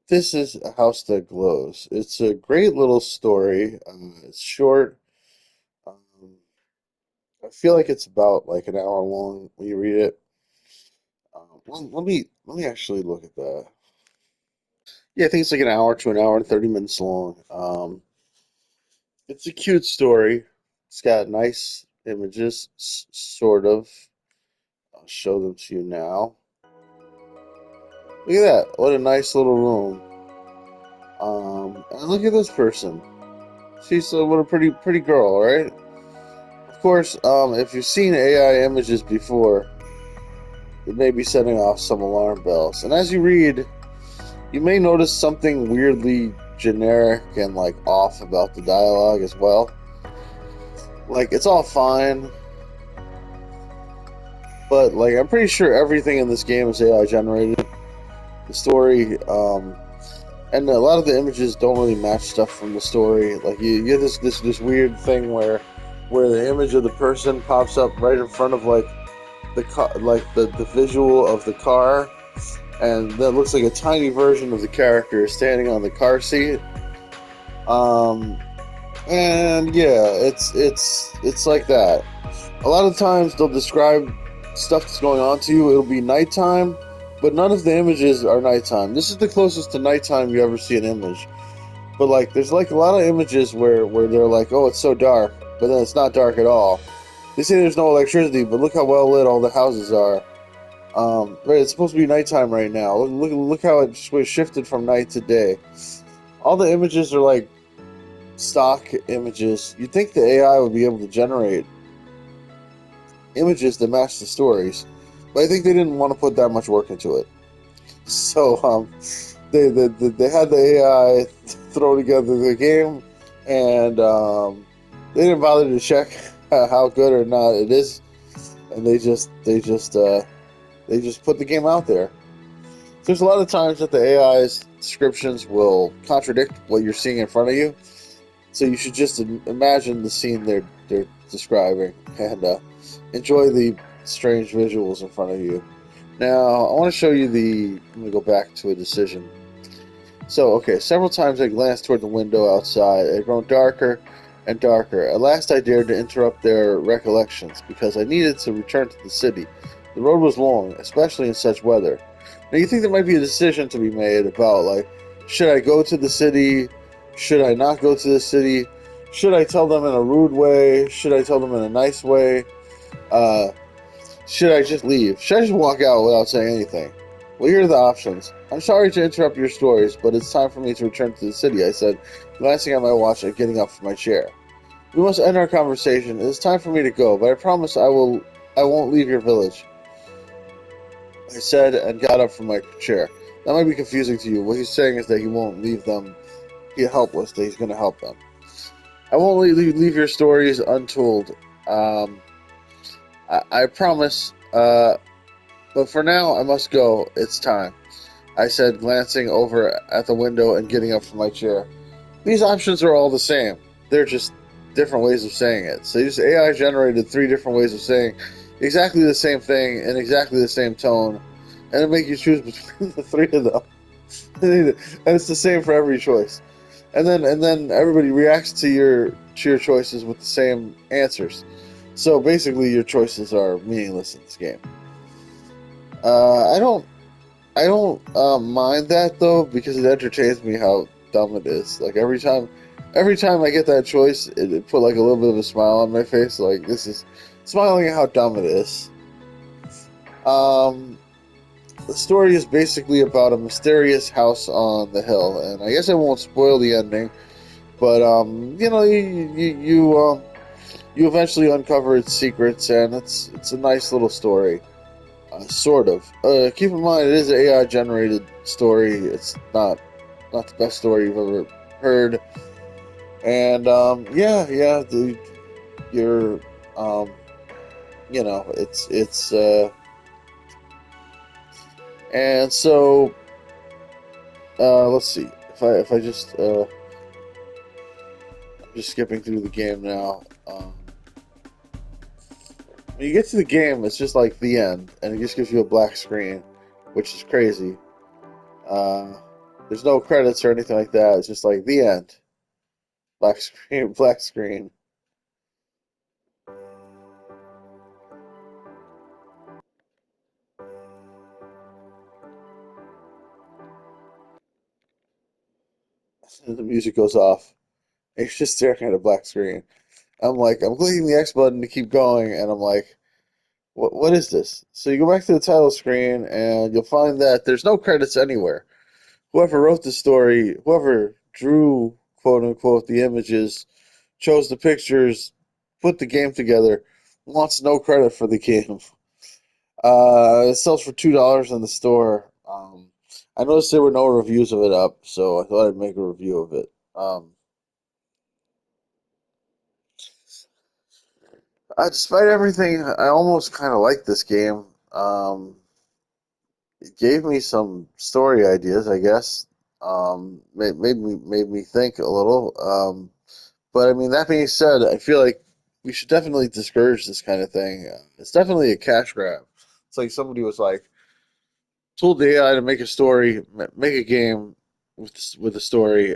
This is A House That Glows. It's a great little story. It's short. Um, I feel like it's about like an hour long when you read it. Let me actually look at that. Yeah, I think it's like an hour to an hour and 30 minutes long. It's a cute story. It's got nice images, sort of. I'll show them to you now. Look at that. What a nice little room. And look at this person. She's what a pretty girl, right? Of course, if you've seen AI images before, it may be setting off some alarm bells. And as you read, you may notice something weirdly generic and like off about the dialogue as well. Like it's all fine, but like I'm pretty sure everything in this game is AI generated. The story, and a lot of the images don't really match stuff from the story. Like you get this weird thing where the image of the person pops up right in front of like the car, like the visual of the car, and that looks like a tiny version of the character standing on the car seat. Um, and yeah, it's like that. A lot of times they'll describe stuff that's going on to you. It'll be nighttime, but none of the images are nighttime. This is the closest to nighttime you ever see an image. But like, there's like a lot of images where they're like, oh, it's so dark, but then it's not dark at all. They say there's no electricity, but look how well lit all the houses are. Right, it's supposed to be nighttime right now. Look how it shifted from night to day. All the images are like stock images. You'd think the AI would be able to generate images that match the stories, but I think they didn't want to put that much work into it. So they had the AI throw together the game, and they didn't bother to check how good or not it is, and they just put the game out there. There's a lot of times that the AI's descriptions will contradict what you're seeing in front of you, so you should just imagine the scene they're describing and enjoy the strange visuals in front of you. Now, I want to show you the. I'm going to go back to a decision. So, okay, several times I glanced toward the window outside. It had grown darker and darker. At last, I dared to interrupt their recollections because I needed to return to the city. The road was long, especially in such weather. Now, you think there might be a decision to be made about, like, should I go to the city? Should I not go to the city? Should I tell them in a rude way? Should I tell them in a nice way? Uh, should I just leave? Should I just walk out without saying anything? Well, here are the options. I'm sorry to interrupt your stories, but it's time for me to return to the city, I said, glancing at my watch and getting up from my chair. We must end our conversation. It is time for me to go, but I promise I won't leave your village, I said and got up from my chair. That might be confusing to you. What he's saying is that he won't leave them helpless, that he's going to help them. I won't leave your stories untold. Um, I promise. But for now, I must go. It's time, I said, glancing over at the window and getting up from my chair. These options are all the same. They're just different ways of saying it. So this AI generated three different ways of saying exactly the same thing in exactly the same tone, and it make you choose between the three of them. And it's the same for every choice. And then everybody reacts to your choices with the same answers. So basically, your choices are meaningless in this game. I don't mind that though because it entertains me how dumb it is. Like every time I get that choice, it put like a little bit of a smile on my face. Like this is smiling at how dumb it is. Um, the story is basically about a mysterious house on the hill, and I guess I won't spoil the ending. But you know, you eventually uncover its secrets, and it's a nice little story. Sort of. Keep in mind, it is an AI generated story. It's not the best story you've ever heard. And yeah, dude, you're um, you know, it's and so let's see if I just I'm just skipping through the game now. When you get to the game, it's just like the end, and it just gives you a black screen, which is crazy. Uh, There's no credits or anything like that. It's just like the end. Black screen, black screen. And the music goes off. And you're just staring at a black screen. I'm like, I'm clicking the X button to keep going, and I'm like, what is this? So you go back to the title screen, and you'll find that there's no credits anywhere. Whoever wrote the story, whoever drew, quote unquote, the images, chose the pictures, put the game together, wants no credit for the game. It sells for $2 in the store. I noticed there were no reviews of it up, so I thought I'd make a review of it. Despite everything, I almost kind of like this game. It gave me some story ideas, I guess. Made me think a little. But I mean, that being said, I feel like we should definitely discourage this kind of thing. It's definitely a cash grab. It's like somebody was like told the AI to make a story, make a game with a story.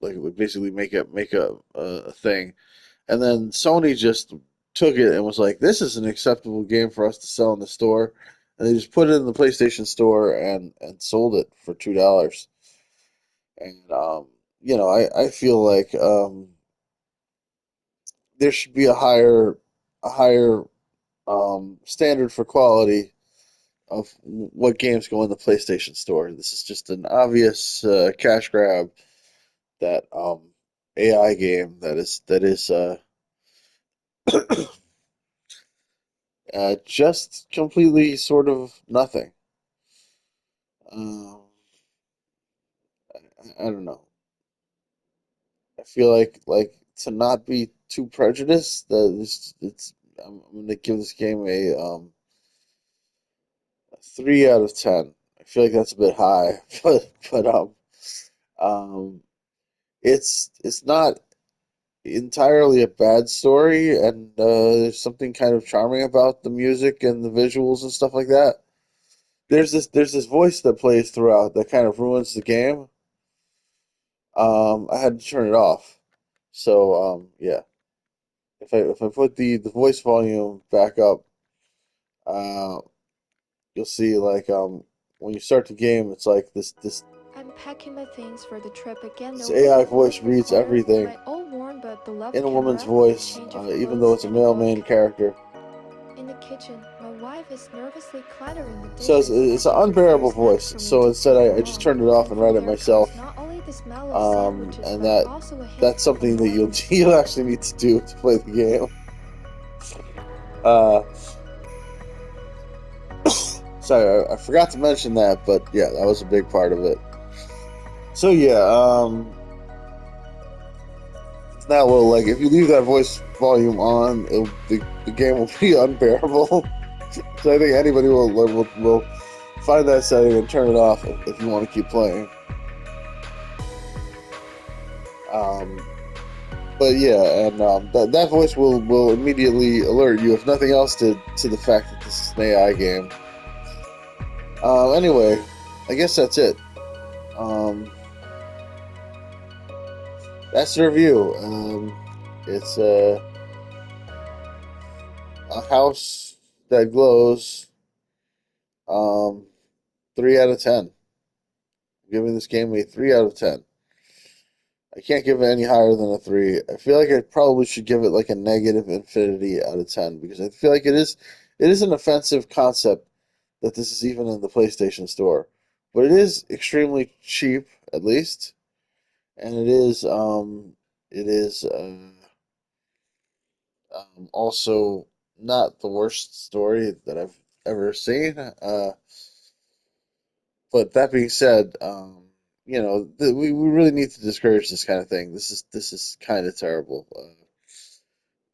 Like it would basically make a thing, and then Sony just took it and was like, "This is an acceptable game for us to sell in the store," and they just put it in the PlayStation Store and sold it for $2. And I feel like there should be a higher standard for quality of what games go in the PlayStation Store. This is just an obvious cash grab. That AI game that is just completely sort of nothing. Um, I don't know. I feel like to not be too prejudiced. That it's I'm gonna give this game a 3 out of 10. I feel like that's a bit high, but um, it's not entirely a bad story, and there's something kind of charming about the music and the visuals and stuff like that. There's this voice that plays throughout that kind of ruins the game. I had to turn it off. So yeah, if I put the voice volume back up, uh, you'll see like when you start the game, it's like I'm packing my things for the trip again. this AI Noticing a voice book reads recorder, everything my old worn but beloved in a woman's camera, a voice, change of even though clothes, it's a and a male book. main character. In the kitchen, my wife is nervously clattering the So it's, dishes as it's an she unbearable prepares snacks voice. for me So to instead, take I just along. turned it off And and from read it there comes myself. not only the smell of sandwiches And but that also a hint that's of something that you'll Norman's you'll cooking. actually need to do to play the game. Uh, Sorry, I forgot to mention that, but yeah, that was a big part of it. So yeah, now well, like if you leave that voice volume on, the game will be unbearable. So I think anybody will find that setting and turn it off if you want to keep playing. Um, but yeah, and that voice will immediately alert you, if nothing else, to the fact that this is an AI game. Anyway, I guess that's it. Um, that's the review. It's a house that glows. Um, 3 out of 10. I'm giving this game a 3 out of 10. I can't give it any higher than a three. I feel like I probably should give it like a negative infinity out of 10 because I feel like it is an offensive concept that this is even in the PlayStation Store, but it is extremely cheap at least, and it is also not the worst story that I've ever seen. But that being said, we really need to discourage this kind of thing. This is kind of terrible.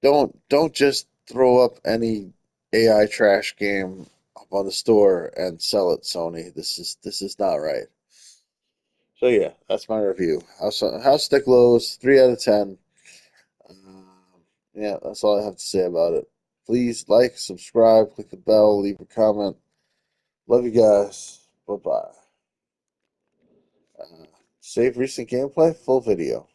Don't just throw up any AI trash game up on the store and sell it, Sony. This is not right. So yeah, that's my review. House Stick Lows, 3 out of 10. Yeah, that's all I have to say about it. Please like, subscribe, click the bell, leave a comment. Love you guys. Bye bye. Save recent gameplay, full video.